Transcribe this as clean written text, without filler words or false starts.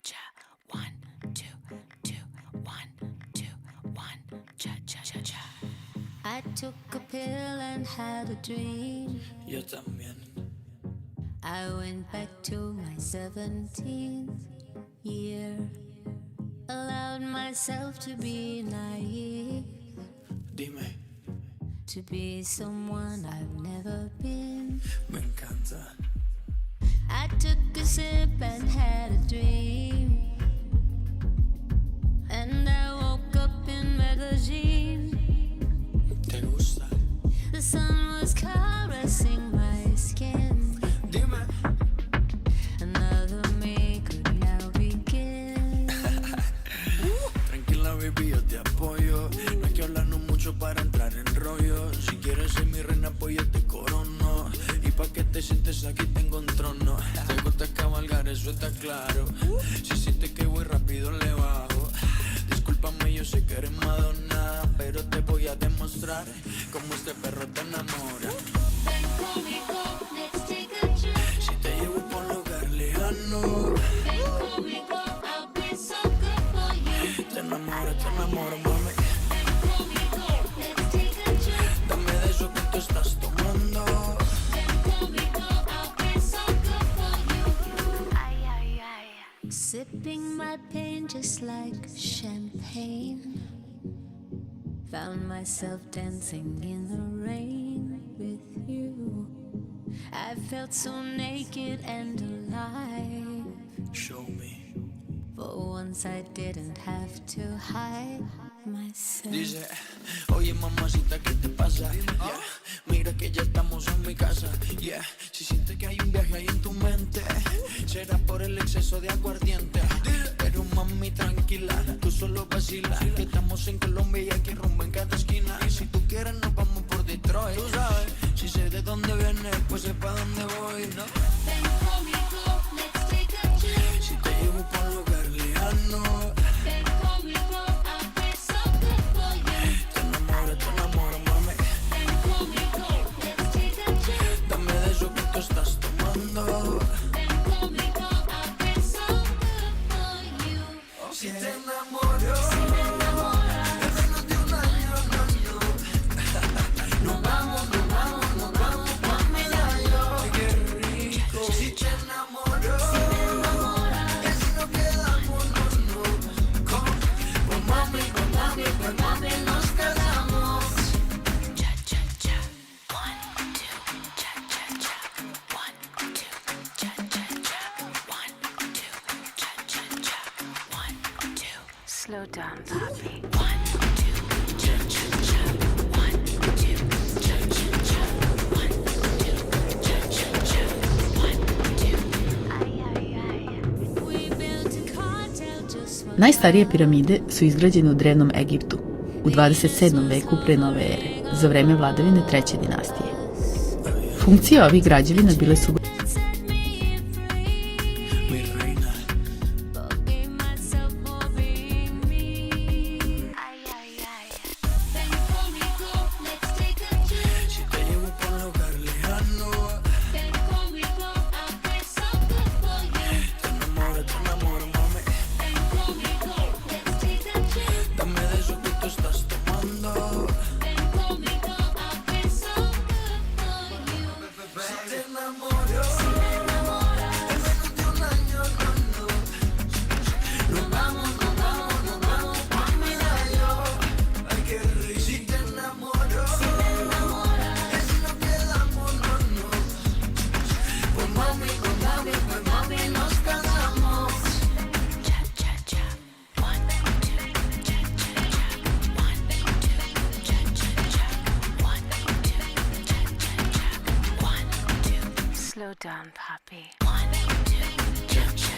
cha. 1, 2, 2, 1, 2, 1, cha cha cha cha. I took a pill and had a dream. Yo también. I went back to my 17th year. Allowed myself to be naive. Dime. To be someone I've never been. Me encanta. I took a sip and had a dream. And I woke up in Medellin. ¿Te gusta? The sun was caressing my skin. Dime. Another me could now begin. Tranquila, baby, yo te apoyo. No hay que hablarnos mucho para entrar en rollo. Si quieres ser mi reina, pues yo te corono. Y pa' que te sientes aquí tengo un trono. Te gusta cabalgar, eso está claro. Si sientes que voy rápido, le bajo. Discúlpame, yo sé que eres Madonna, pero te voy a demostrar cómo este perro te enamora. Ven conmigo, let's take a trip. Si te llevo por un lugar lejano, Ven conmigo, I'll be so good for you. te enamoro, mami. Ven conmigo, let's take a trip. Dame de eso que tú estás tomando. Ven conmigo, I'll be so good for you. Ay, ay, ay. Sipping my pain just like champagne. Found myself dancing in the rain with you. I felt so naked and alive. Show me. For once I didn't have to hide myself. Dice, oye mamacita, ¿qué te pasa? Yeah. Mira que ya estamos en mi casa. Yeah. Si sientes que hay un viaje ahí en tu mente, será por el exceso de aguardiente. Pero mami, tranquila, tú solo vacila. Que estamos en Colombia y aquí rumbo en cada esquina. Y si tú quieres nos vamos por Detroit. Tú sabes, si sé de dónde vienes, pues sé pa' dónde voy, ¿no? Ven conmigo, let's take a trip. Si te llevo por un lugar lejano, Ven conmigo, I'll be so good for you. te enamoro, mami. Ven conmigo, let's take a trip. Dame de eso que tú estás tomando. Ven conmigo, I'll be so good for you. Si te enamoro, Si me enamora, en menos de un año, no. Nos vamos pa' Medallo. Ay, qué rico. Si te enamoro, y si nos quedamos, no. Con mami, nos casamos. cha cha cha. 1, 2, cha cha cha. 1, 2, cha cha cha. 1, 2, cha cha cha. 1, 2. Slow down, Poppy. 1, 2, cha cha cha. 1, 2, cha cha cha. 1, 2, cha cha cha. 1, 2. Ay, ay, ay. We built a cartel just for Najstarije piramide su izgrađene u drevnom Egiptu u 27. veku pre nove ere, za vreme vladavine 3. dinastije. Funkcije ovih građevina bile su Mi reina, forgave myself for being me. Ay, ay, ay. Ven conmigo, let's take a trip. si te llevo por un lugar lejano, Ven conmigo, I'll be so good for you. te enamoro, mami. Ven conmigo, let's take a trip. Dame de eso que tú estás tomando. Ven conmigo, I'll be so good for you. Si te enamoro, Si me enamora, en menos de un año, no. Nos vamos pa' Medallo. Ay, qué rico. Si te enamoro, si me enamora, y si nos quedamos, no. Pues mami, nos casamos. cha cha cha. 1, 2, cha cha cha. 1, 2, cha cha cha. 1, 2, cha cha cha. 1, 2. Slow down, Poppy. 1, 2, cha cha